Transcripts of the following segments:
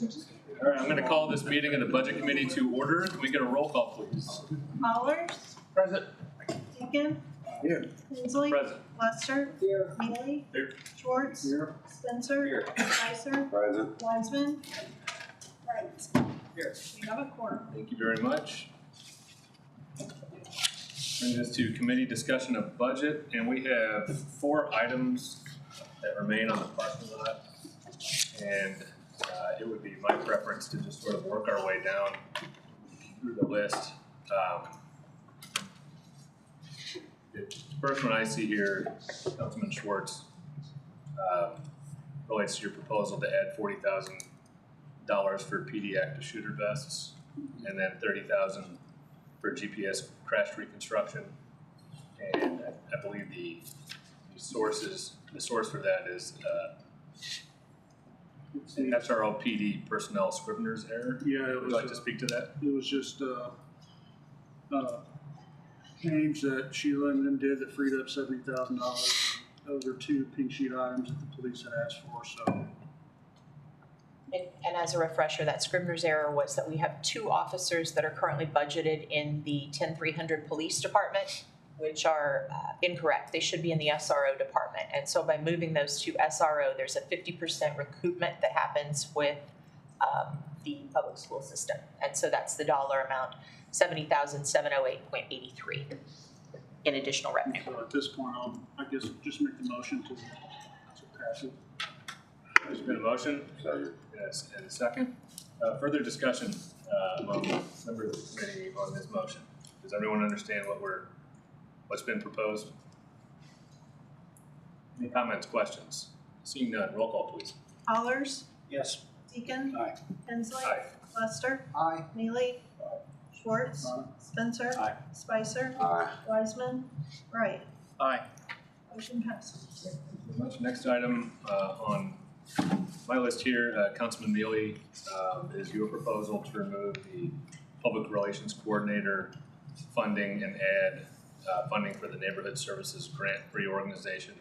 All right, I'm going to call this meeting of the Budget Committee to order. Can we get a roll call, please? Allers. Present. Deacon. Here. Tinsley. Present. Lester. Here. Mealy. Here. Schwartz. Here. Spencer. Here. Spicer. Present. Wiseman. Right. Here. We have a quorum. Thank you very much. Bring this to committee discussion of budget, and we have 4 items that remain on the parking lot. And it would be my preference to just sort of work our way down through the list. The first one I see here, Councilman Schwartz, relates to your proposal to add $40,000 for PD active shooter vests, and then $30,000 for GPS crash reconstruction. And I believe the source for that is SRO PD personnel scrivener's error. Yeah, it Would was. you like to speak to that? It was just change that Sheila and them did that freed up $70,000. Those are 2 pink sheet items that the police had asked for. So. And as a refresher, that Scribner's error was that we have 2 officers that are currently budgeted in the 10300 police department, which are incorrect. They should be in the SRO department. And so by moving those to SRO, there's a 50% recoupment that happens with the public school system. And so that's the dollar amount, $70,708.83 in additional revenue. So at this point, I guess just make the motion to pass it. There's been a motion. Yes, and a second. Further discussion among members of the committee on this motion. Does everyone understand what's been proposed? Any comments, questions? Seeing none, roll call, please. Allers. Yes. Deacon. Aye. Tinsley. Aye. Lester. Aye. Mealy. Schwartz. Aye. Spencer. Aye. Spicer. Aye. Wiseman. Right. Aye. Motion passes. Thank you very much. Next item on my list here, Councilman Mealy, is your proposal to remove the public relations coordinator funding and add funding for the neighborhood services grant reorganization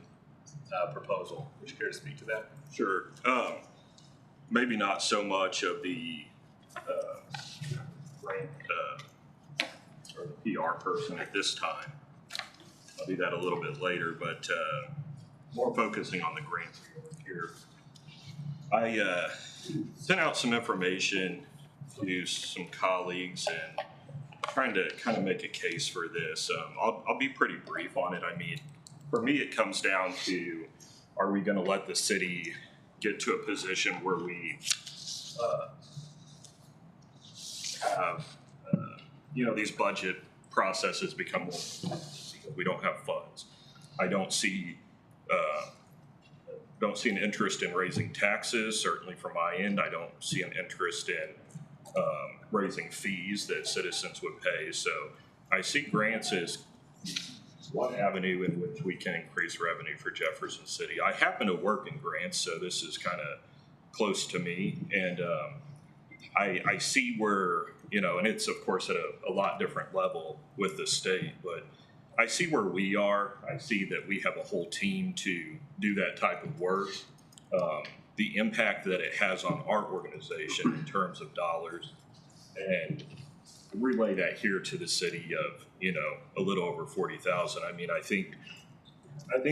proposal. Would you care to speak to that? Sure. Maybe not so much of the grant or the PR person at this time. I'll do that a little bit later, but more focusing on the grant here. I sent out some information to some colleagues and trying to kind of make a case for this. I'll be pretty brief on it. I mean, for me, it comes down to, are we going to let the city get to a position where we have, these budget processes become more because we don't have funds. I don't see an interest in raising taxes, certainly from my end. I don't see an interest in raising fees that citizens would pay. So I see grants as one avenue in which we can increase revenue for Jefferson City. I happen to work in grants, so this is kind of close to me. And I see where, and it's of course at a lot different level with the state, but I see where we are. I see that we have a whole team to do that type of work. The impact that it has on our organization in terms of dollars, and relay that here to the city of, a little over 40,000. I mean, I think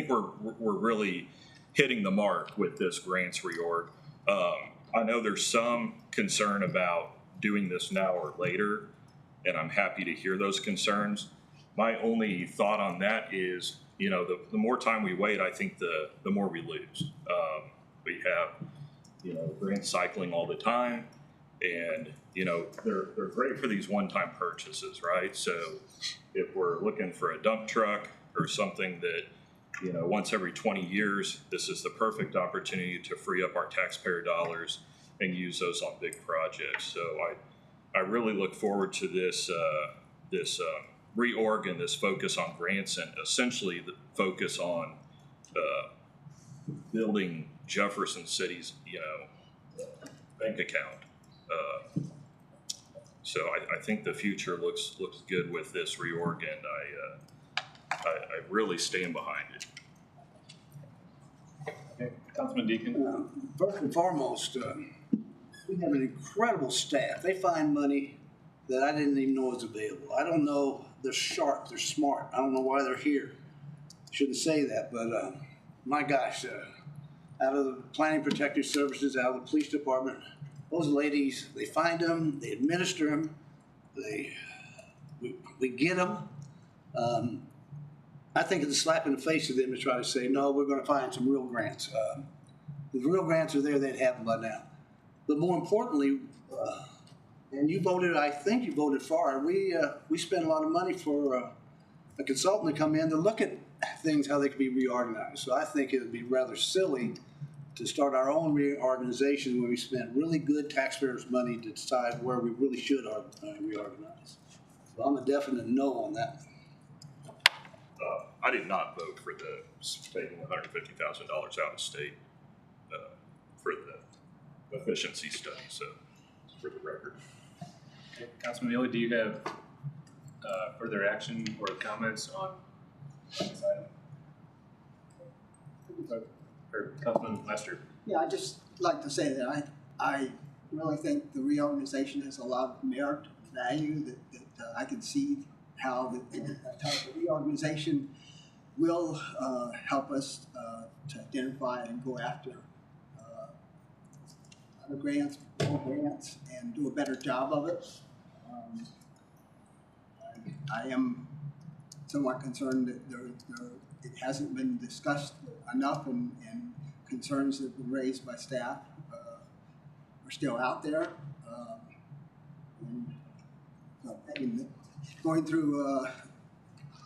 we're really hitting the mark with this grants reorg. I know there's some concern about doing this now or later, and I'm happy to hear those concerns. My only thought on that is, the more time we wait, I think the more we lose. We have, grant cycling all the time, and, they're great for these one-time purchases, right? So if we're looking for a dump truck or something that, once every 20 years, this is the perfect opportunity to free up our taxpayer dollars and use those on big projects. So I really look forward to this reorg and this focus on grants, and essentially the focus on building Jefferson City's, bank account. So I think the future looks good with this reorg, and I really stand behind it. Okay. Councilman Deacon. First and foremost, we have an incredible staff. They find money that I didn't even know was available. I don't know. They're sharp. They're smart. I don't know why they're here. Shouldn't say that, but my gosh, out of the Planning Protective Services, out of the police department, those ladies, they find them, they administer them, we get them. I think it's a slap in the face to them to try to say, no, we're going to find some real grants. If real grants are there, they'd have them by now. But more importantly, and you voted, I think you voted for it, we spent a lot of money for a consultant to come in to look at things, how they could be reorganized. So I think it would be rather silly to start our own reorganization where we spend really good taxpayers' money to decide where we really should reorganize. So I'm a definite no on that. I did not vote for the taking $150,000 out of state for the efficiency study, so for the record. Okay, Councilman Neely, do you have further action or comments on this item? Or Councilman Lester? Yeah, I'd just like to say that I really think the reorganization has a lot of merit, value, that I can see how that type of reorganization will help us to identify and go after other grants, more grants, and do a better job of it. I am somewhat concerned that it hasn't been discussed enough, and concerns that have been raised by staff are still out there. And so, going through the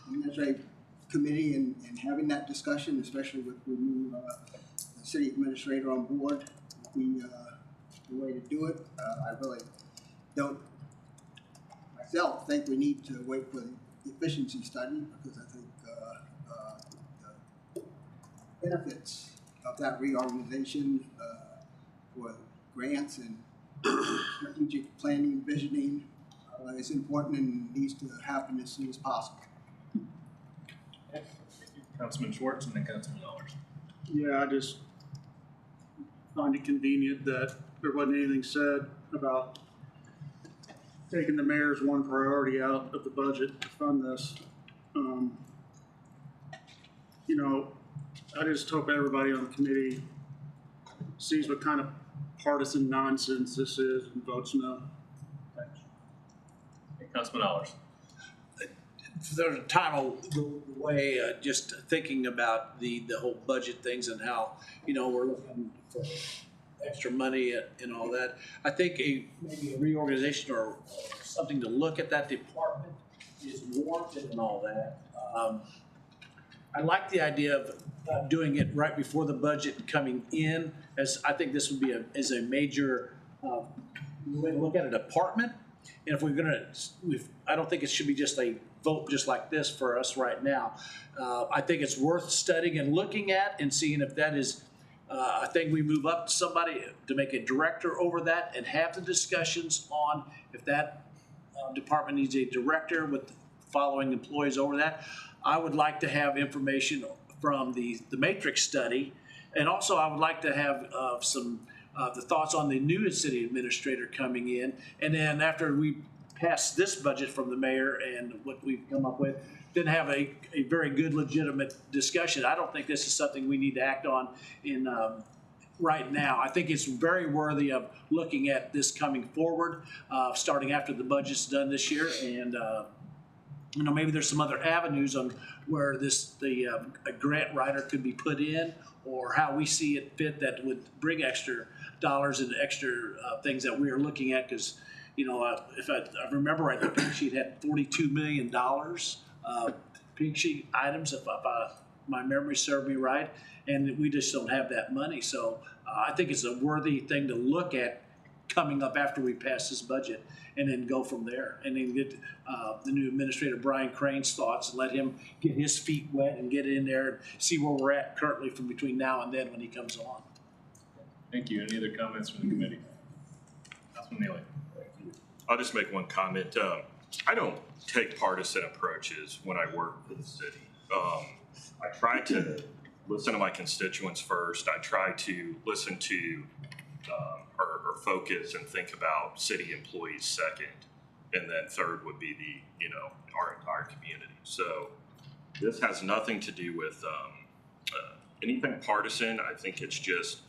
administrative committee and having that discussion, especially with the new the city administrator on board, would be the way to do it. I really don't myself think we need to wait for the efficiency study, because I think the benefits of that reorganization for grants and strategic planning, visioning is important and needs to happen as soon as possible. Councilman Schwartz and then Councilman Allers. Yeah, I just find it convenient that there wasn't anything said about taking the mayor's one priority out of the budget to fund this. You know, I just hope everybody on the committee sees what kind of partisan nonsense this is and votes no. Thanks. Okay, Councilman Allers. There's a time away, just thinking about the whole budget things and how, we're looking for extra money and all that. I think maybe a reorganization or something to look at that department is warranted and all that. I like the idea of doing it right before the budget coming in, as I think this would be a major way to look at a department. And if we're gonna, I don't think it should be just a vote just like this for us right now. I think it's worth studying and looking at and seeing if that is a thing we move up to somebody to make a director over that and have the discussions on if that department needs a director with the following employees over that. I would like to have information from the matrix study, and also I would like to have some the thoughts on the new city administrator coming in, and then after we pass this budget from the mayor and what we've come up with, then have a very good legitimate discussion. I don't think this is something we need to act on in right now. I think it's very worthy of looking at this coming forward, starting after the budget's done this year, and maybe there's some other avenues on where a grant writer could be put in, or how we see it fit that would bring extra dollars and extra things that we are looking at. Because, if I remember right, the pink sheet had $42 million pink sheet items, if my memory served me right, and we just don't have that money. So I think it's a worthy thing to look at coming up after we pass this budget, and then go from there, and then get the new administrator Brian Crane's thoughts, and let him get his feet wet and get in there and see where we're at currently from between now and then when he comes on. Thank you. Any other comments from the committee? Councilman Neely. I'll just make one comment. I don't take partisan approaches when I work for the city. I try to listen to my constituents first. I try to listen to or focus and think about city employees second, and then third would be our entire community. So this has nothing to do with anything partisan. I think it's just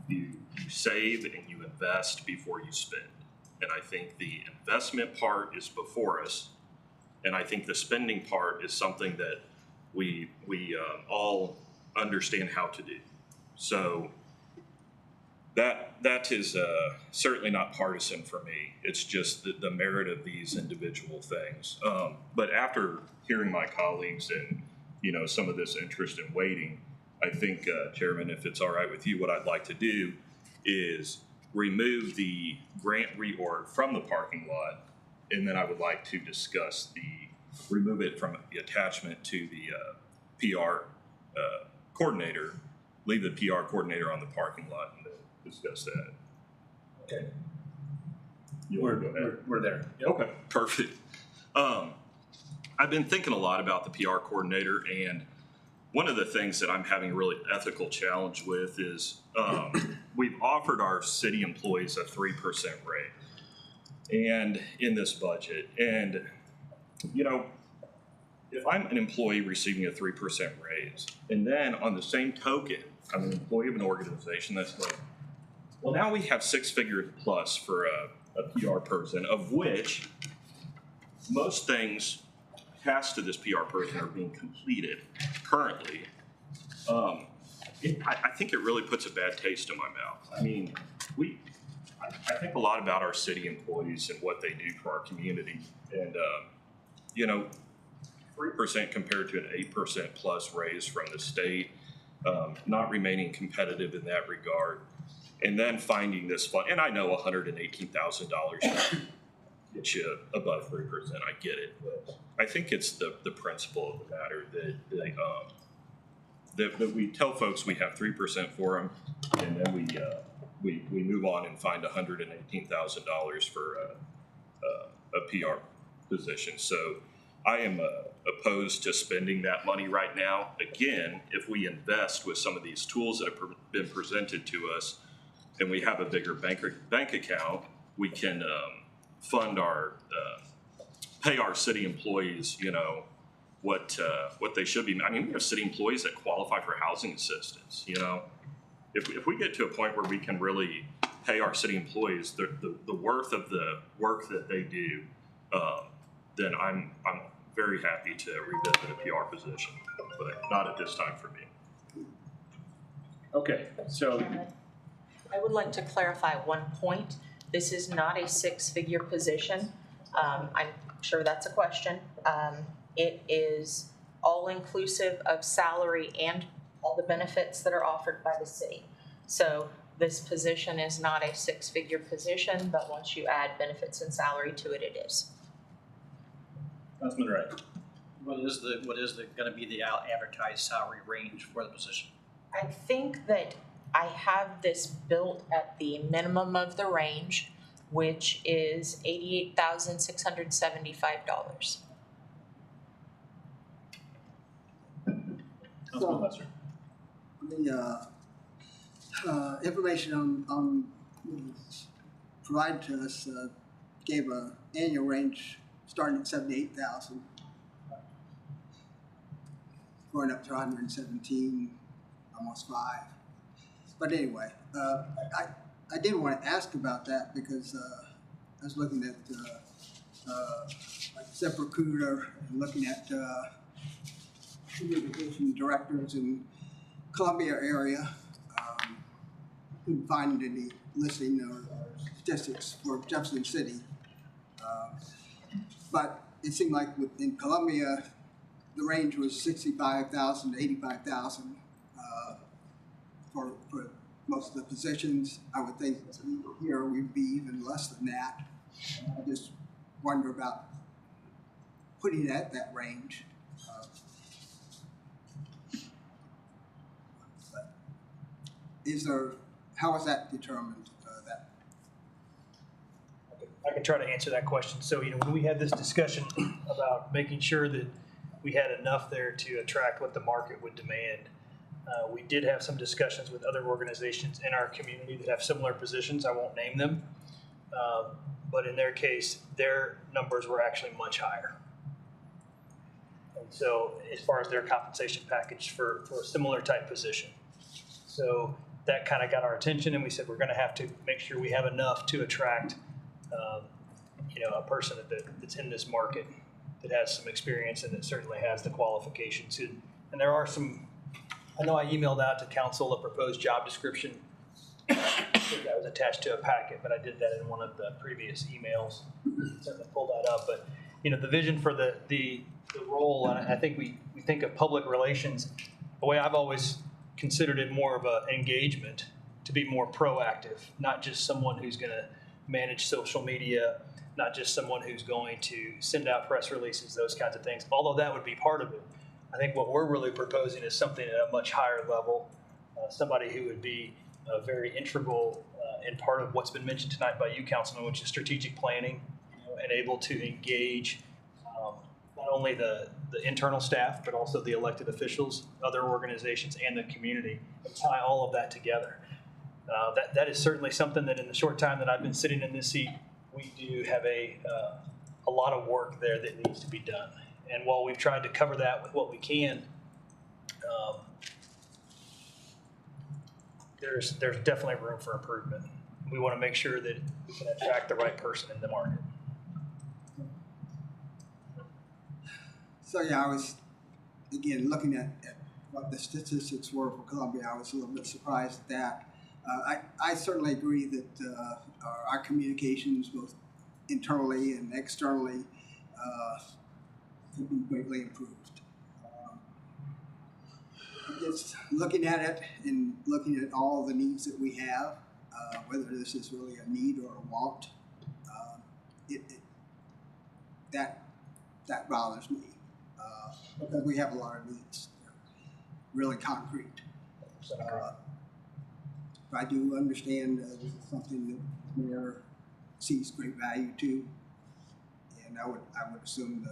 you save and you invest before you spend. And I think the investment part is before us. And I think the spending part is something that we all understand how to do. So that is certainly not partisan for me. It's just the merit of these individual things. But after hearing my colleagues and some of this interest in waiting, I think, Chairman, if it's all right with you, what I'd like to do is remove the grant reorg from the parking lot, and then I would like to discuss remove it from the attachment to the PR coordinator, leave the PR coordinator on the parking lot, and then discuss that. Okay. You want to go ahead? We're there. Yep. Okay, perfect. I've been thinking a lot about the PR coordinator, and one of the things that I'm having a really ethical challenge with is we've offered our city employees a 3% raise and in this budget. And, if I'm an employee receiving a 3% raise, and then on the same token, I'm an employee of an organization that's like, well, now we have 6-figure plus for a PR person, of which most things tasks to this PR person are being completed currently. I think it really puts a bad taste in my mouth. I mean, I think a lot about our city employees and what they do for our community, and 3% compared to an 8% plus raise from the state, not remaining competitive in that regard, and then finding this fund. And I know $118,000 get you above 3%. I get it, but I think it's the principle of the matter that we tell folks we have 3% for them, and then we move on and find $118,000 for a PR position. So I am opposed to spending that money right now. Again, if we invest with some of these tools that have been presented to us, and we have a bigger bank account, we can fund pay our city employees, what they should be. I mean, we have city employees that qualify for housing assistance. If we get to a point where we can really pay our city employees the worth of the work that they do, then I'm very happy to revisit a PR position, but not at this time for me. Okay, so I would like to clarify one point. This is not a 6-figure position. I'm sure that's a question. It is all inclusive of salary and all the benefits that are offered by the city. So this position is not a 6-figure position, but once you add benefits and salary to it, it is. Councilman Wright. What is going to be the advertised salary range for the position? I think that I have this built at the minimum of the range, which is $88,675. Councilman Lester. The information on provided to us gave an annual range starting at 78,000, going up to 117, almost 5. But anyway, I did want to ask about that because I was looking at like ZipRecruiter and looking at communication directors in Columbia area. Couldn't find any listing or statistics for Jefferson City. But it seemed like in Columbia, the range was 65,000 to 85,000 for most of the positions. I would think here we'd be even less than that. I just wonder about putting it at that range. But how is that determined? I can try to answer that question. So, when we had this discussion about making sure that we had enough there to attract what the market would demand, We did have some discussions with other organizations in our community that have similar positions. I won't name them. But in their case, their numbers were actually much higher. And so as far as their compensation package for a similar type position. So that kind of got our attention, and we said we're going to have to make sure we have enough to attract a person that's in this market that has some experience and that certainly has the qualifications. And there are some, I know I emailed out to council a proposed job description that was attached to a packet, but I did that in one of the previous emails. Certainly pull that up. But the vision for the role, and I think we think of public relations, the way I've always considered it more of an engagement, to be more proactive, not just someone who's going to manage social media, not just someone who's going to send out press releases, those kinds of things, although that would be part of it. I think what we're really proposing is something at a much higher level, somebody who would be very integral and part of what's been mentioned tonight by you, Councilman, which is strategic planning, and able to engage not only the internal staff, but also the elected officials, other organizations, and the community, and tie all of that together. That is certainly something that in the short time that I've been sitting in this seat, we do have a lot of work there that needs to be done. And while we've tried to cover that with what we can, there's definitely room for improvement. We want to make sure that we can attract the right person in the market. So yeah, I was, again, looking at what the statistics were for Columbia. I was a little bit surprised at that. I certainly agree that our communications, both internally and externally, could be greatly improved. Just looking at it and looking at all the needs that we have, whether this is really a need or a want, that bothers me because we have a lot of needs, really concrete. I do understand this is something that the mayor sees great value to, and I would assume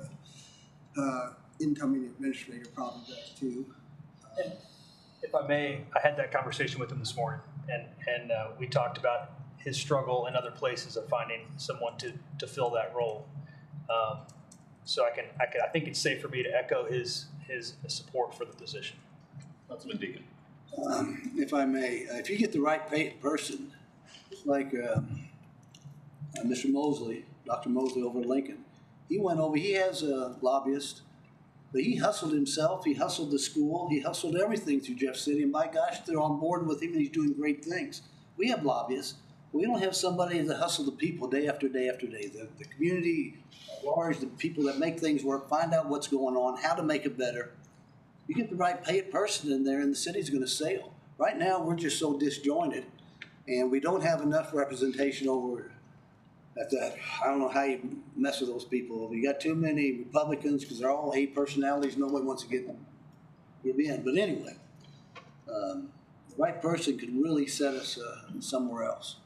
the incoming administrator probably does too. And if I may, I had that conversation with him this morning, and we talked about his struggle in other places of finding someone to fill that role. So I think it's safe for me to echo his support for the position. Councilman Deacon. If I may, if you get the right person, just like Mr. Mosley, Dr. Mosley over at Lincoln, he has a lobbyist, but he hustled himself, he hustled the school, he hustled everything through Jeff City, and by gosh, they're on board with him and he's doing great things. We have lobbyists, but we don't have somebody that hustle the people day after day after day. The community at large, the people that make things work, find out what's going on, how to make it better. You get the right paid person in there and the city's going to sail. Right now, we're just so disjointed and we don't have enough representation over at that. I don't know how you mess with those people. We got too many Republicans because they're all A personalities. Nobody wants to get in. But anyway, the right person could really set us somewhere else.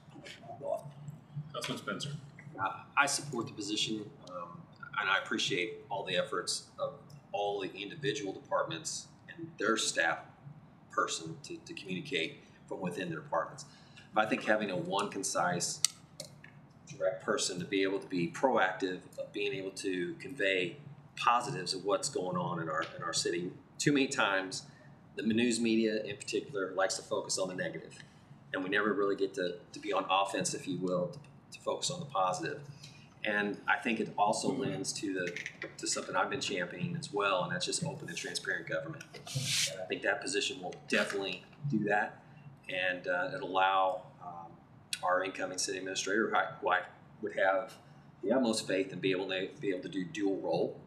Councilman Spencer. I support the position, and I appreciate all the efforts of all the individual departments and their staff person to communicate from within their departments. But I think having a one concise, direct person to be able to be proactive, of being able to convey positives of what's going on in our city. Too many times, the news media in particular likes to focus on the negative, and we never really get to be on offense, if you will, to focus on the positive. And I think it also lends to something I've been championing as well, and that's just open and transparent government. And I think that position will definitely do that, and it'll allow our incoming city administrator, who I would have the utmost faith in be able to do dual role.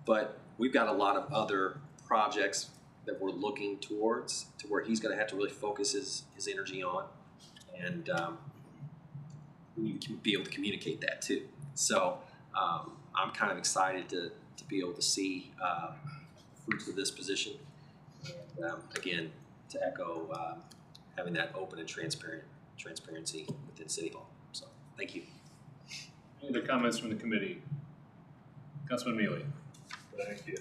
But we've got a lot of other projects that we're looking towards to where he's going to have to really focus his energy on, and we need to be able to communicate that too. So I'm kind of excited to be able to see fruits of this position, and again, to echo having that open and transparency within City Hall. So thank you. Any other comments from the committee? Councilman Mealy. Thank you.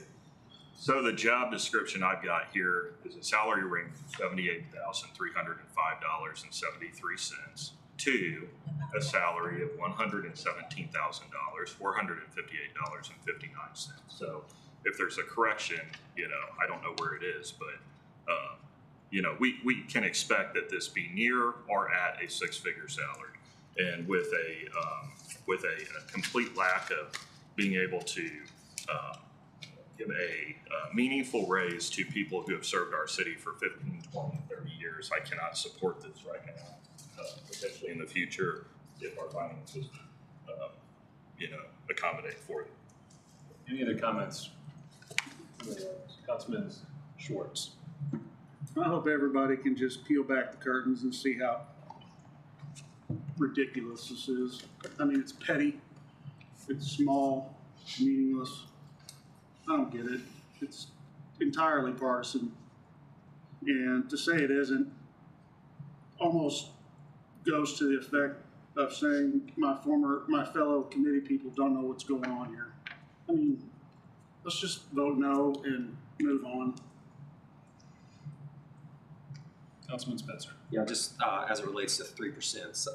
So the job description I've got here is a salary range of $78,305.73 to a salary of $117,458.59. So if there's a correction, I don't know where it is, but we can expect that this be near or at a six-figure salary, and with a complete lack of being able to give a meaningful raise to people who have served our city for 15, 20, 30 years. I cannot support this right now. Potentially in the future, if our finances, accommodate for it. Any other comments? Councilman Schwartz. I hope everybody can just peel back the curtains and see how ridiculous this is. I mean, it's petty, it's small, meaningless. I don't get it. It's entirely partisan. And to say it isn't almost goes to the effect of saying my fellow committee people don't know what's going on here. I mean, let's just vote no and move on. Councilman Spencer. Yeah, just as it relates to 3%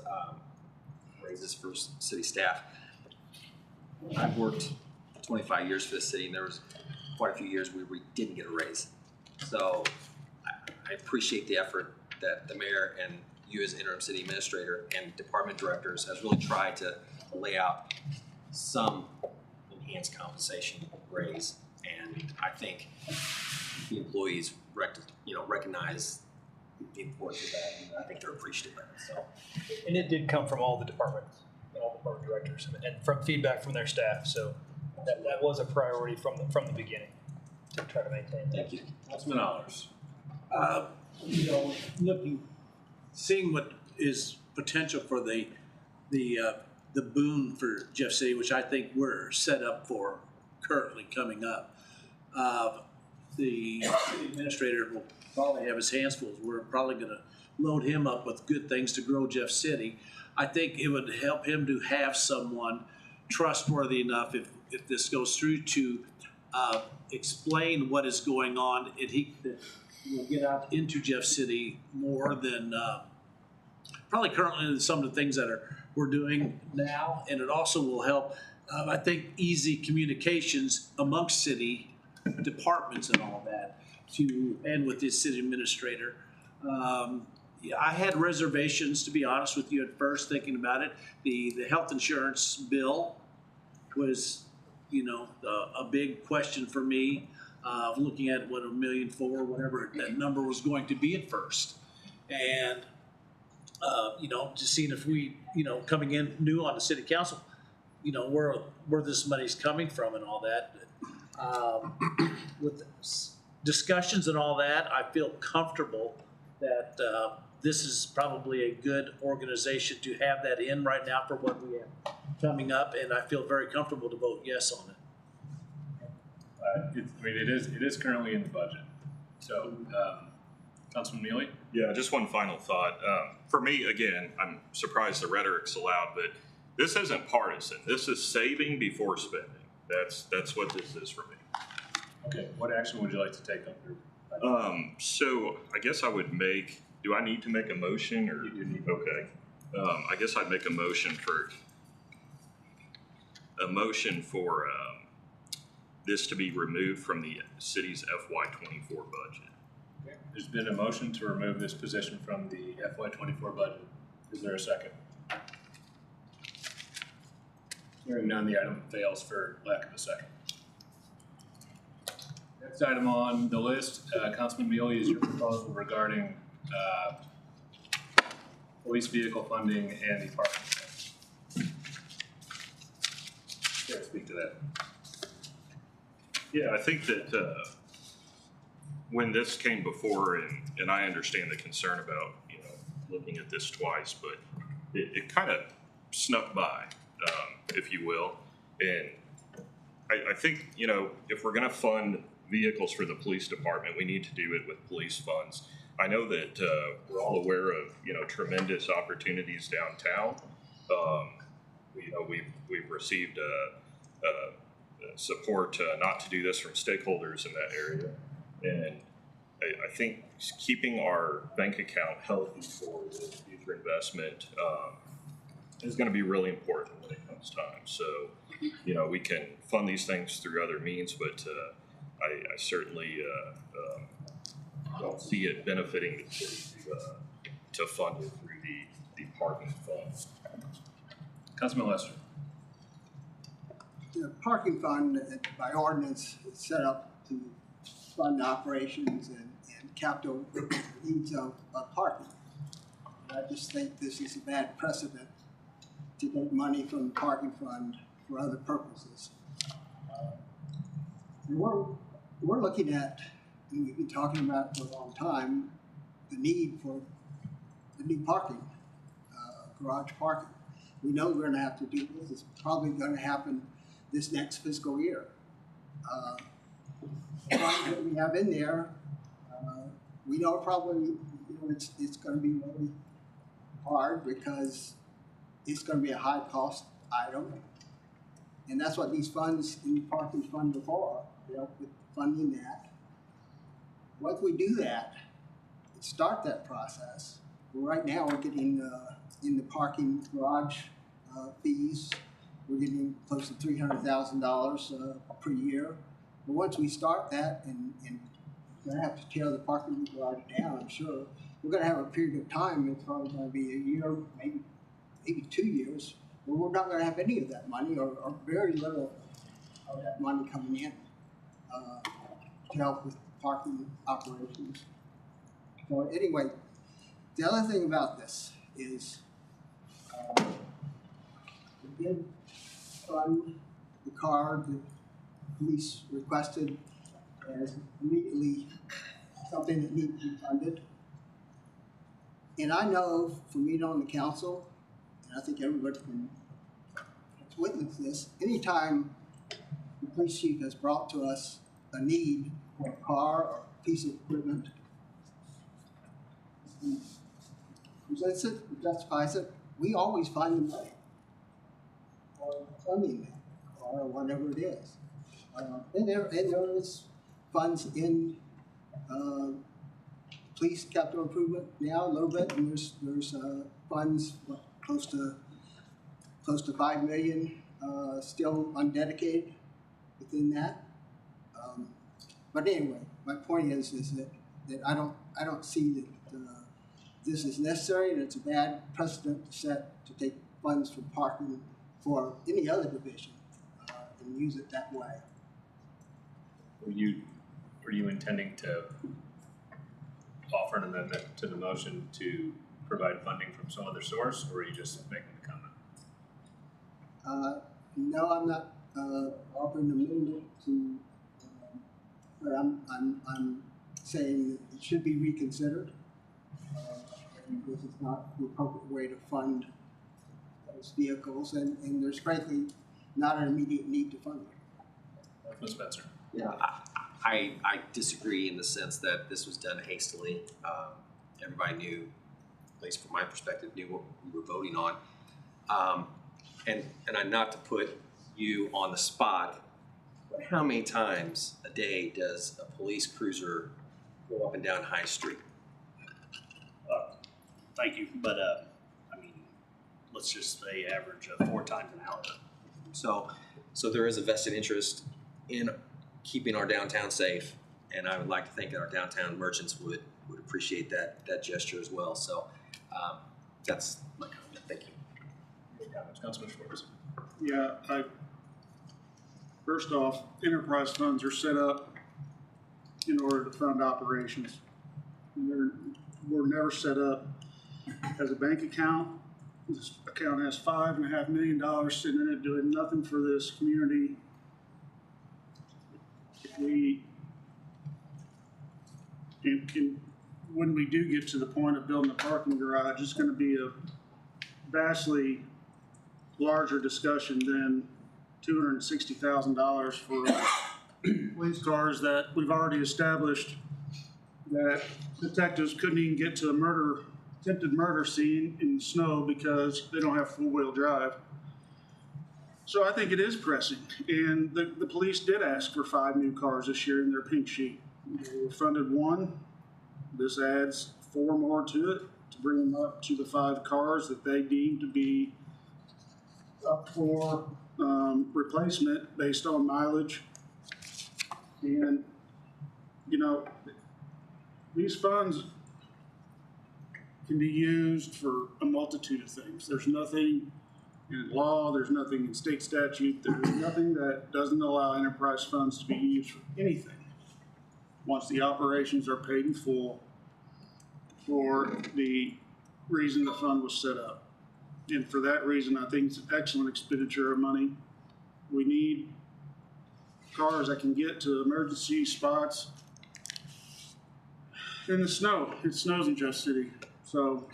raises for city staff. I've worked 25 years for the city, and there was quite a few years where we didn't get a raise. So I appreciate the effort that the mayor and you as interim city administrator and department directors has really tried to lay out some enhanced compensation raise. And I think the employees recognize the importance of that, and I think they're appreciative of it. So, And it did come from all the departments, all department directors, and from feedback from their staff. So that was a priority from the beginning to try to maintain that. thank you. Councilman Allers. Seeing what is potential for the boon for Jeff City, which I think we're set up for currently coming up. The city administrator will probably have his hands full. We're probably going to load him up with good things to grow Jeff City. I think it would help him to have someone trustworthy enough if this goes through to explain what is going on, and he will get out into Jeff City more than probably currently some of the things that we're doing now. And it also will help, I think, easy communications amongst city departments and all that, and with this city administrator. I had reservations, to be honest with you, at first thinking about it. The health insurance bill was, a big question for me. Looking at what $1.4 million, whatever that number was going to be at first, and just seeing if we, coming in new on the city council, where this money's coming from and all that. With discussions and all that, I feel comfortable that this is probably a good organization to have that in right now for what we have coming up, and I feel very comfortable to vote yes on it. It is currently in the budget. So, Councilman Neely? Yeah, just one final thought. For me, again, I'm surprised the rhetoric's allowed, but this isn't partisan. This is saving before spending. That's what this is for me. Okay, what action would you like to take under? So I guess I would do I need to make a motion, or? You do need. Okay. I guess I'd make a motion for this to be removed from the city's FY24 budget. Okay. There's been a motion to remove this position from the FY24 budget. Is there a second? Hearing none, the item fails for lack of a second. Next item on the list, Councilman Mealy, is your proposal regarding police vehicle funding and department funds. Care to speak to that? Yeah, I think that when this came before, and I understand the concern about looking at this twice, but it kind of snuck by, if you will. And I think if we're going to fund vehicles for the police department, we need to do it with police funds. I know that we're all aware of tremendous opportunities downtown. We've received support not to do this from stakeholders in that area. And I think keeping our bank account healthy for this future investment is going to be really important when it comes time. So, you know, we can fund these things through other means, but I certainly don't see it benefiting the city to fund it through the parking fund. Councilman Lester. The parking fund by ordinance is set up to fund operations and capital needs of parking. And I just think this is a bad precedent to take money from the parking fund for other purposes. We're looking at, and we've been talking about for a long time, the need for the new parking, garage parking. We know we're gonna have to do this. It's probably gonna happen this next fiscal year. Funds that we have in there, we know probably, it's gonna be really hard because it's gonna be a high cost item. And that's what these funds in the parking fund are for, help with funding that. Once we do that, start that process, right now we're getting, in the parking garage fees, we're getting close to $300,000 per year. But once we start that, and we're gonna have to tear the parking garage down, I'm sure, we're gonna have a period of time, it's probably gonna be a year, maybe 2 years, where we're not gonna have any of that money or very little of that money coming in to help with parking operations. So anyway, the other thing about this is we did fund the car that police requested as immediately something that needs to be funded. And I know from being on the council, and I think everybody can witness this, anytime the police chief has brought to us a need for a car or a piece of equipment, presents it, justifies it, we always find the money for funding that car or whatever it is. And there is funds in police capital improvement now a little bit, and there's funds close to $5 million still undedicated within that. But anyway, my point is that I don't see that this is necessary, and it's a bad precedent to set to take funds from parking for any other division and use it that way. Were you intending to offer an amendment to the motion to provide funding from some other source, or are you just making the comment? No, I'm not offering an amendment to, but I'm saying that it should be reconsidered. And this is not the appropriate way to fund those vehicles, and there's frankly not an immediate need to fund them. Ms. Spencer. Yeah, I disagree in the sense that this was done hastily. Everybody knew, at least from my perspective, knew what we were voting on. And I'm not to put you on the spot, but how many times a day does a police cruiser go up and down High Street? Thank you, but I mean, let's just say average of 4 times an hour. So there is a vested interest in keeping our downtown safe, and I would like to think that our downtown merchants would appreciate that gesture as well. So that's my comment. Thank you. Any comments, Councilman Schwartz? Yeah, first off, enterprise funds are set up in order to fund operations. We're never set up as a bank account. This account has $5.5 million sitting in it doing nothing for this community. When we do get to the point of building a parking garage, it's going to be a vastly larger discussion than $260,000 for police cars that we've already established that detectives couldn't even get to a attempted murder scene in the snow because they don't have 4-wheel drive. So I think it is pressing, and the police did ask for 5 new cars this year in their pink sheet. They were funded 1. This adds 4 more to it to bring them up to the 5 cars that they deem to be up for replacement based on mileage. And, you know, these funds can be used for a multitude of things. There's nothing in law, there's nothing in state statute, there's nothing that doesn't allow enterprise funds to be used for anything once the operations are paid in full for the reason the fund was set up. And for that reason, I think it's an excellent expenditure of money. We need cars that can get to emergency spots in the snow. It snows in Jeff City, so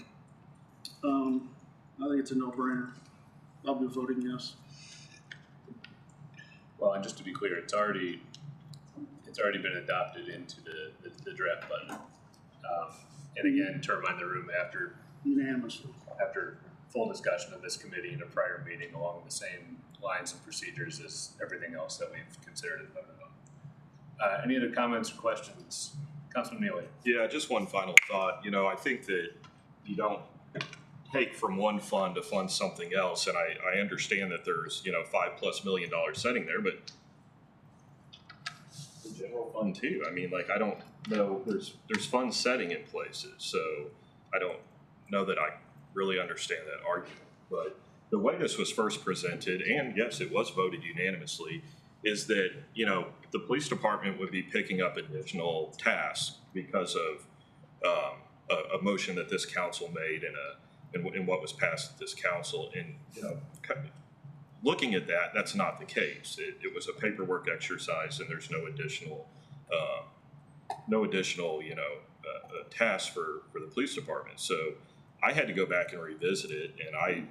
I think it's a no-brainer. I'll be voting yes. Well, and just to be clear, it's already been adopted into the draft budget. And again, to remind the room, Unanimously. after full discussion of this committee in a prior meeting along the same lines and procedures as everything else that we've considered and voted on. Any other comments or questions? Councilman Neely? Yeah, just one final thought. You know, I think that you don't take from one fund to fund something else, and I understand that there's, you know, $5+ million sitting there, but the general fund too. I mean, like, I don't know, there's funds setting in places, so I don't know that I really understand that argument. But the way this was first presented, and yes, it was voted unanimously, is that, you know, the police department would be picking up additional tasks because of a motion that this council made in what was passed at this council. And, you know, looking at that, that's not the case. It was a paperwork exercise, and there's no additional, you know, tasks for the police department. So I had to go back and revisit it, and I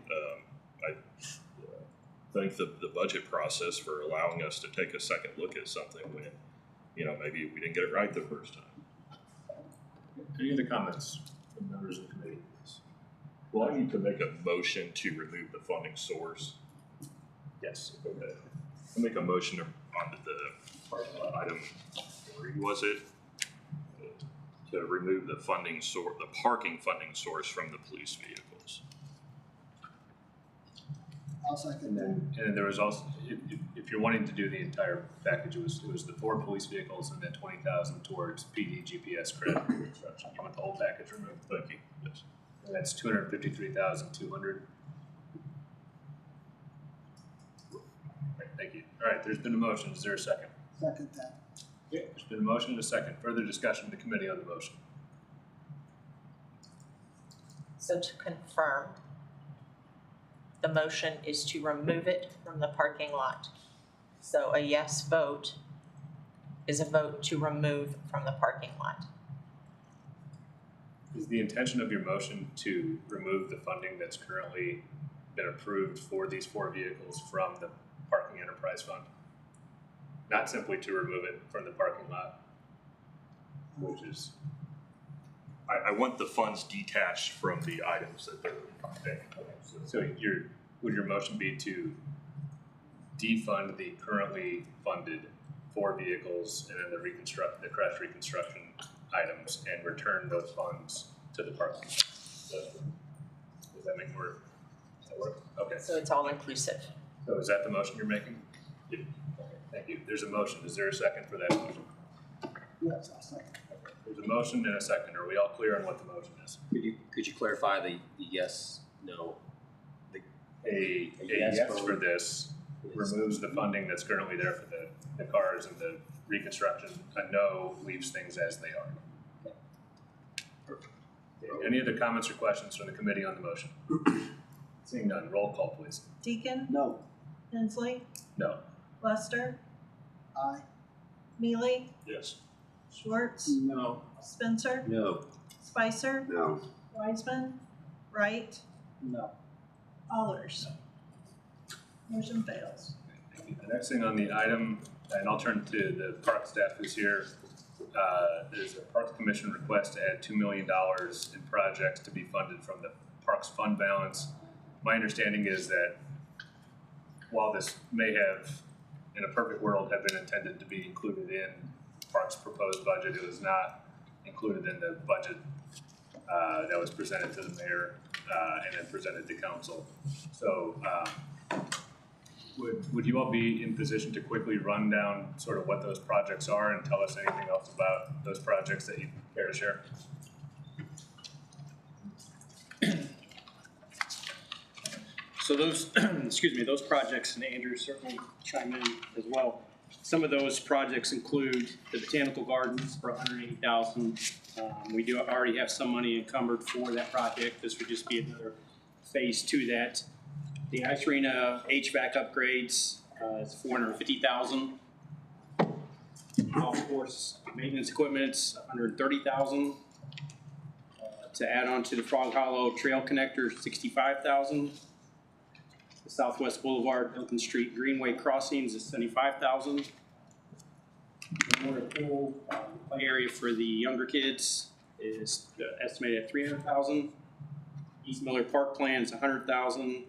thank the budget process for allowing us to take a second look at something when, you know, maybe we didn't get it right the first time. Any other comments from members of the committee? Well, I need to make a motion to remove the funding source. Yes. Okay. I'll make a motion on the item 3, was it? To remove the funding source, the parking funding source from the police vehicles. I'll second that. And then there was also, if you're wanting to do the entire package, it was the 4 police vehicles and then 20,000 towards PD GPS credit reconstruction. You want the whole package removed? Thank you. Yes. And that's 253,200. Right, thank you. All right, there's been a motion. Is there a second? Second that. Okay, there's been a motion and a second. Further discussion of the committee on the motion. So to confirm, the motion is to remove it from the parking lot. So a yes vote is a vote to remove from the parking lot. Is the intention of your motion to remove the funding that's currently been approved for these 4 vehicles from the parking enterprise fund? Not simply to remove it from the parking lot, which is, I want the funds detached from the items that they're. okay. So would your motion be to defund the currently funded 4 vehicles and then the crash reconstruction items and return those funds to the parking lot? Does that make work? Does that work? Okay. So it's all inclusive. So is that the motion you're making? Yeah. Okay, thank you. There's a motion. Is there a second for that motion? Yes, I'll second. Okay. There's a motion and a second. Are we all clear on what the motion is? Could you clarify the yes, no? A yes yes vote. for this removes the funding that's currently there for the cars and the reconstruction. A no leaves things as they are. Okay. Any other comments or questions from the committee on the motion? Seeing none, roll call please. Deacon, No. Hensley, No. Lester, Aye. Mealy, Yes. Schwartz, No. Spencer, No. Spicer, No. Wiseman, Wright, No. Allers. Motion fails. Thank you. The next thing on the item, and I'll turn to the park staff who's here. There's a Parks Commission request to add $2 million in projects to be funded from the Parks Fund balance. My understanding is that while this may have, in a perfect world, have been intended to be included in Parks' proposed budget, it was not included in the budget that was presented to the mayor and then presented to council. So would you all be in position to quickly run down sort of what those projects are and tell us anything else about those projects that you care to share? So those, excuse me, those projects, and Andrew certainly chime in as well. Some of those projects include the botanical gardens for $180,000. We do already have some money encumbered for that project. This would just be another phase to that. The ice arena HVAC upgrades is $450,000. Golf course maintenance equipment's $130,000. To add on to the Frog Hollow Trail Connector, $65,000. The Southwest Boulevard, Duncan Street Greenway Crossings is $75,000. Memorial Pool play area for the younger kids is estimated at $300,000. East Miller Park plan is $100,000.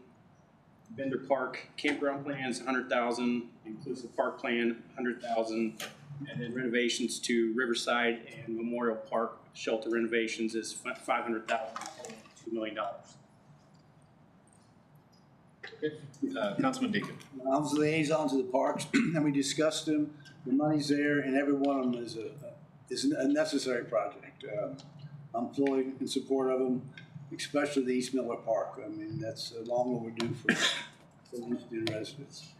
Bender Park campground plan is $100,000. Inclusive Park plan $100,000. And then renovations to Riverside and Memorial Park shelter renovations is $500,000, $2 million. Councilman Deacon. I was liaison to the parks, and we discussed them. The money's there, and every one of them is a necessary project. I'm fully in support of them, especially the East Miller Park. I mean, that's long overdue for the East residents.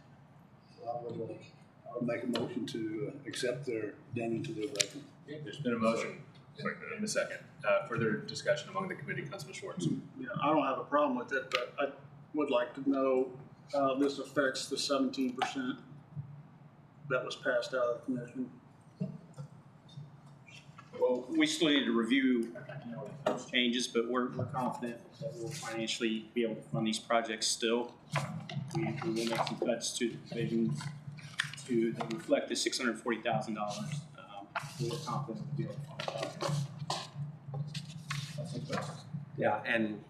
So I would make a motion to accept their addendum to their budget. There's been a motion in a second. Further discussion among the committee, Councilman Schwartz. Yeah, I don't have a problem with it, but I would like to know how this affects the 17% that was passed out of the commission. Well, we still need to review those changes, but we're confident that we'll financially be able to fund these projects still. We will make some cuts to the provisions to reflect the $640,000. We're confident we'll be able to fund the project. Yeah, and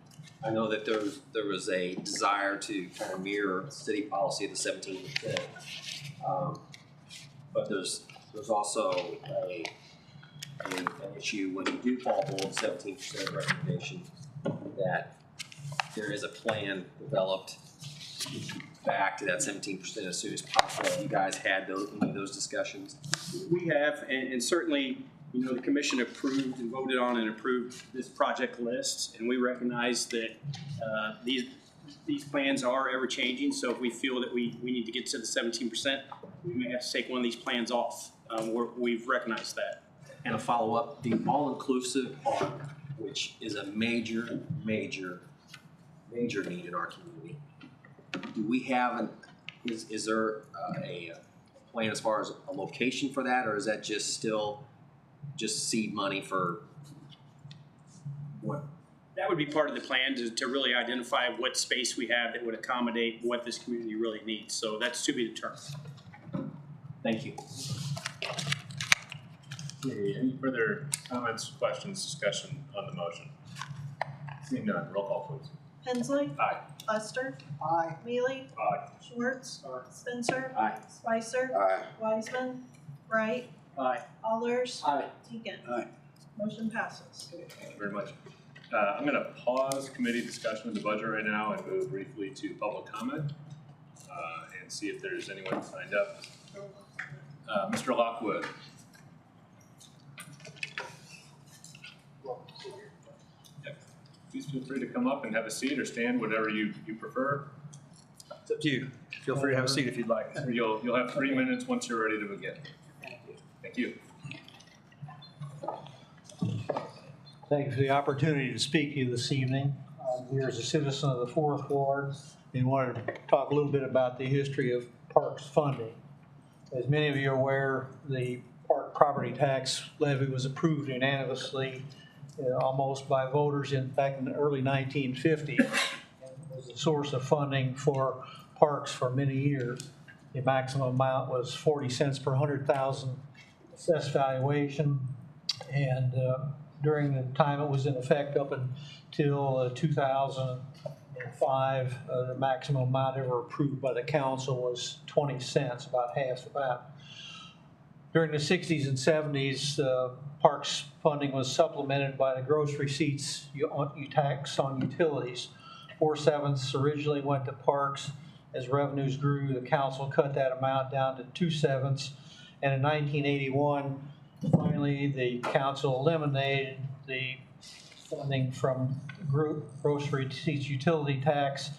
I know that there was a desire to kind of mirror city policy of the 17%. But there's also an issue when you do fall below the 17% recommendation that there is a plan developed back to that 17% as soon as possible. Have you guys had any of those discussions? We have, and certainly, the commission approved and voted on and approved this project list, and we recognize that these plans are ever changing. So if we feel that we need to get to the 17%, we may have to take one of these plans off. We've recognized that. And a follow-up, the all-inclusive park, which is a major need in our community. Do we have is there a plan as far as a location for that, or is that just seed money for what? That would be part of the plan to really identify what space we have that would accommodate what this community really needs. So that's to be determined. Thank you. Okay, any further comments, questions, discussion on the motion? Seeing none, roll call please. Hensley. Aye. Lester. Aye. Mealy. Aye. Schwartz. Spencer. Aye. Spicer. Aye. Wiseman. Wright. Aye. Allers. Aye. Deacon. Aye. Motion passes. Thank you very much. I'm going to pause committee discussion of the budget right now and move briefly to public comment and see if there's anyone signed up. Mr. Lockwood. Please feel free to come up and have a seat or stand, whatever you prefer. It's up to you. Feel free to have a seat if you'd like. You'll have 3 minutes once you're ready to begin. Thank you. Thank you for the opportunity to speak to you this evening. I'm here as a citizen of the 4th Ward and wanted to talk a little bit about the history of parks funding. As many of you are aware, the park property tax levy was approved unanimously almost by voters back in the early 1950s, and was a source of funding for parks for many years. The maximum amount was 40 cents per 100,000 assessed valuation, and during the time it was in effect up until 2000, the maximum amount ever approved by the council was 20 cents, about half of that. During the 60s and 70s, parks funding was supplemented by the gross receipts tax on utilities. 4/7 originally went to parks. As revenues grew, the council cut that amount down to 2/7. And in 1981, finally, the council eliminated the funding from gross receipts utility tax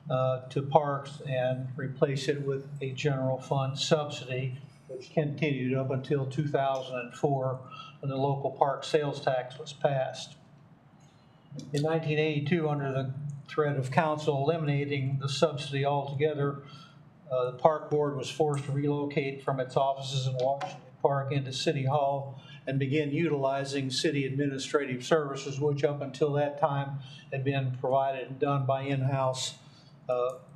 to parks and replaced it with a general fund subsidy, which continued up until 2004 when the local park sales tax was passed. In 1982, under the threat of council eliminating the subsidy altogether, the park board was forced to relocate from its offices in Washington Park into City Hall and begin utilizing city administrative services, which up until that time had been provided and done by in-house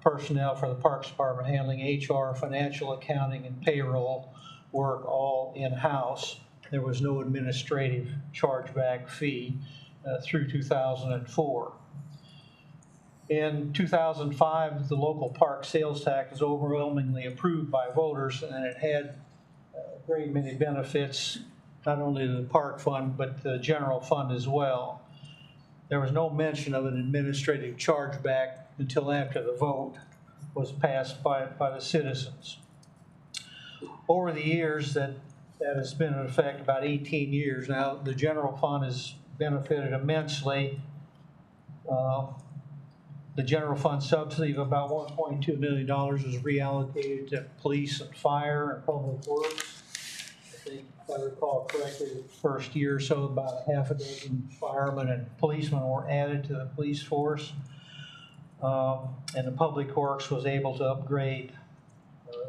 personnel for the Parks Department, handling HR, financial accounting, and payroll work all in-house. There was no administrative chargeback fee through 2004. In 2005, the local park sales tax was overwhelmingly approved by voters, and it had very many benefits, not only to the park fund, but the general fund as well. There was no mention of an administrative chargeback until after the vote was passed by the citizens. Over the years that has been in effect, about 18 years now, the general fund has benefited immensely. The general fund subsidy of about $1.2 million was reallocated to police and fire and public works. I think, if I recall correctly, the first year or so, about a half a dozen firemen and policemen were added to the police force. And the public works was able to upgrade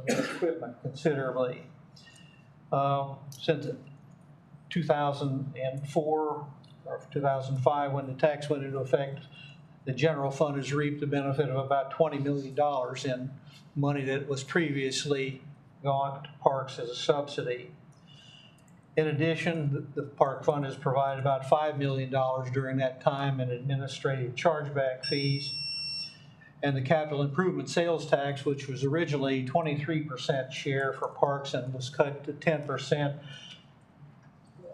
their equipment considerably. Since 2004 or 2005, when the tax went into effect, the general fund has reaped the benefit of about $20 million in money that was previously gone to parks as a subsidy. In addition, the park fund has provided about $5 million during that time in administrative chargeback fees. And the capital improvement sales tax, which was originally 23% share for parks and was cut to 10%,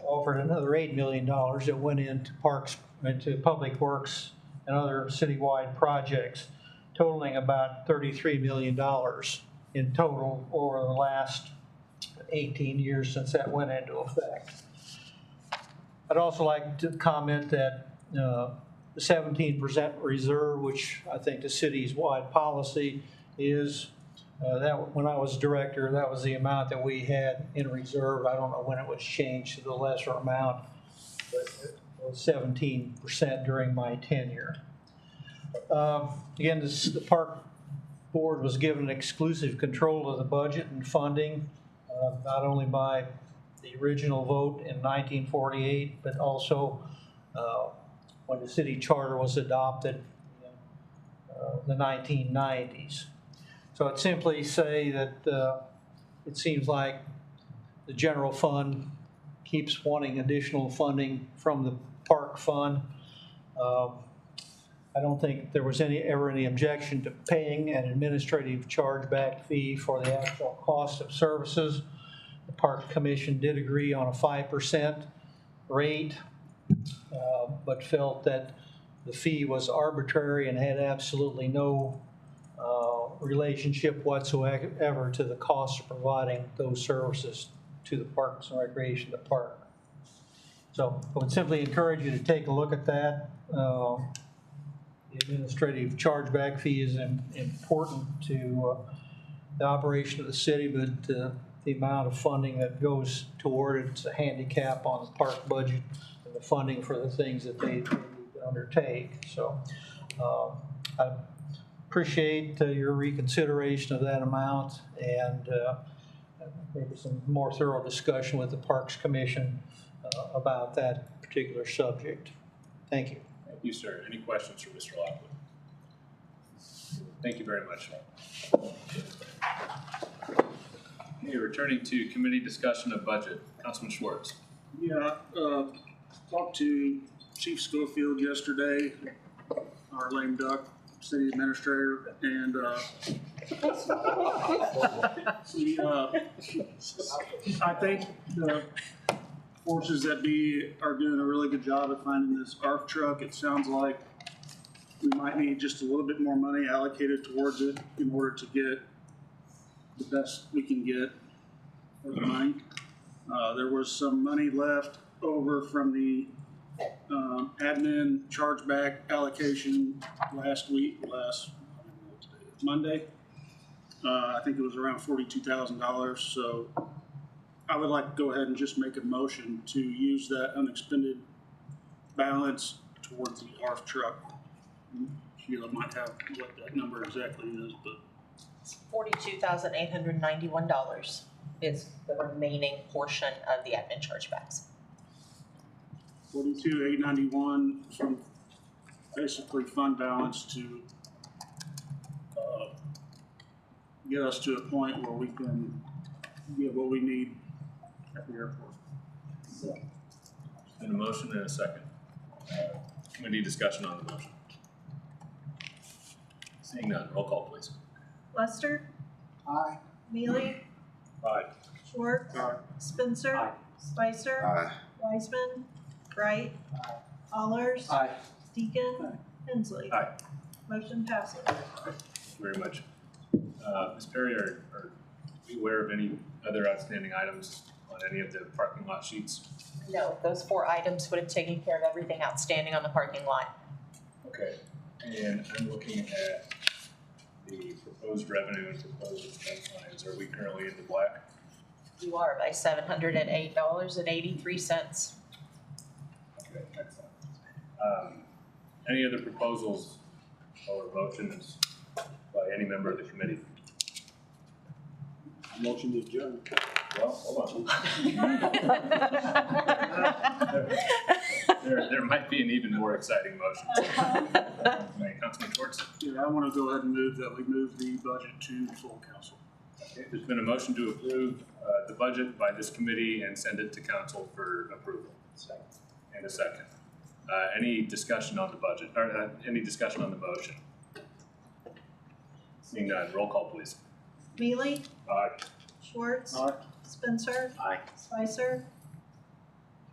offered another $8 million that went into parks, into public works and other citywide projects, totaling about $33 million in total over the last 18 years since that went into effect. I'd also like to comment that the 17% reserve, which I think the city's wide policy is, that when I was director, that was the amount that we had in reserve. I don't know when it was changed to the lesser amount, but it was 17% during my tenure. Again, the park board was given exclusive control of the budget and funding, not only by the original vote in 1948, but also when the city charter was adopted in the 1990s. So I'd simply say that it seems like the general fund keeps wanting additional funding from the park fund. I don't think there was ever any objection to paying an administrative chargeback fee for the actual cost of services. The Park Commission did agree on a 5% rate, but felt that the fee was arbitrary and had absolutely no relationship whatsoever to the cost of providing those services to the Parks and Recreation Department. So I would simply encourage you to take a look at that. The administrative chargeback fee is important to the operation of the city, but the amount of funding that goes toward it's a handicap on the park budget and the funding for the things that they need to undertake. So I appreciate your reconsideration of that amount and maybe some more thorough discussion with the Parks Commission about that particular subject. Thank you. Thank you, sir. Any questions for Mr. Lockwood? Thank you very much. Okay, returning to committee discussion of budget. Councilman Schwartz. Yeah, talked to Chief Schofield yesterday, our lame duck, city administrator, and I think the forces that be are doing a really good job at finding this ARF truck. It sounds like we might need just a little bit more money allocated towards it in order to get the best we can get for the money. There was some money left over from the admin chargeback allocation last Monday. I think it was around $42,000. So I would like to go ahead and just make a motion to use that unexpended balance towards the ARF truck. Sheila might have what that number exactly is, but $42,891 is the remaining portion of the admin chargebacks. 42,891 from basically fund balance to get us to a point where we can get what we need at the airport. And a motion and a second. Committee discussion on the motion. Seeing none, roll call please. Lester, Aye. Mealy, Aye. Schwartz, Spencer, Spicer, Wiseman, Wright, Allers, Deacon, Hensley. Aye. Motion passes. Thank you very much. Ms. Perry, are you aware of any other outstanding items on any of the parking lot sheets? No, those 4 items would have taken care of everything outstanding on the parking lot. Okay, and I'm looking at the proposed revenue and proposed expense lines. Are we currently in the black? You are by $708.83. Okay, excellent. Any other proposals or motions by any member of the committee? Motion to adjourn. Well, hold on. There might be an even more exciting motion. Councilman Schwartz. Yeah, I want to go ahead and move that we move the budget to the full council. Okay, there's been a motion to approve the budget by this committee and send it to council for approval. And a second. Any discussion on the budget, or any discussion on the motion? Seeing none, roll call please. Mealy, Aye. Schwartz, Aye. Spencer, Spicer,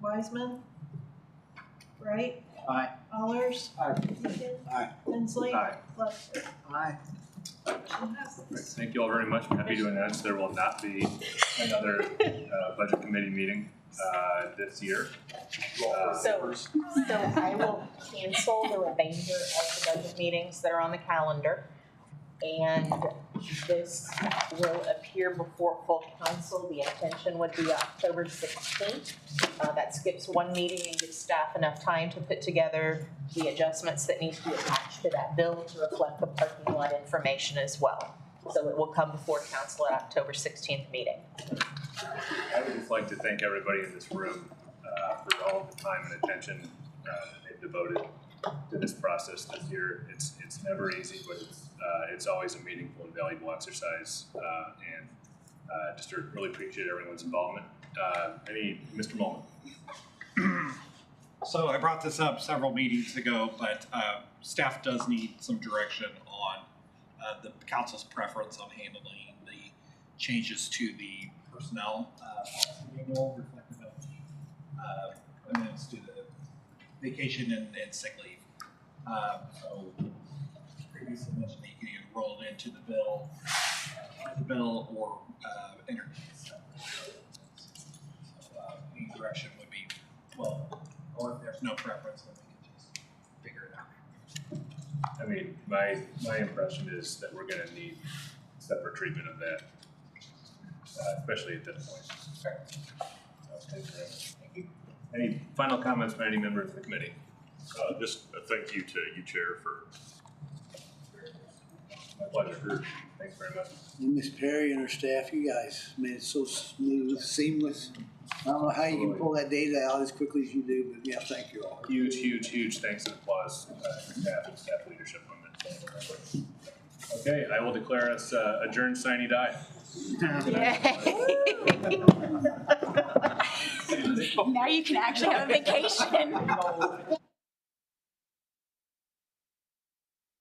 Wiseman, Wright, Aye. Allers, Deacon, Aye. Hensley, Aye. Lester. Aye. Motion passes. Thank you all very much. I'm happy to announce there will not be another budget committee meeting this year. So I will cancel the remainder of the budget meetings that are on the calendar. And this will appear before full council. The intention would be October 16th. That skips 1 meeting and gives staff enough time to put together the adjustments that need to be attached to that bill to reflect the parking lot information as well. So it will come before council at October 16th meeting. I would just like to thank everybody in this room for all the time and attention that they've devoted to this process this year. It's never easy, but it's always a meaningful and valuable exercise, and just to really appreciate everyone's involvement. Mr. Mullen? So I brought this up several meetings ago, but staff does need some direction on the council's preference on handling the changes to the personnel manual reflective of the amendments to the vacation and sick leave. So previously mentioned that you can either roll it into the bill or introduce it. So any direction would be, well, or if there's no preference, then we can just figure it out. I mean, my impression is that we're gonna need separate treatment of that, especially at this point. Thank you. Any final comments by any member of the committee? Just a thank you to you, Chair, for. My pleasure. Thanks very much. And Ms. Perry and her staff, you guys made it so smooth, seamless. I don't know how you can pull that data out as quickly as you do, but yeah, thank you all. Huge thanks and applause to staff and staff leadership on that. Okay, I will declare us adjourned, sine die. Now you can actually have a vacation.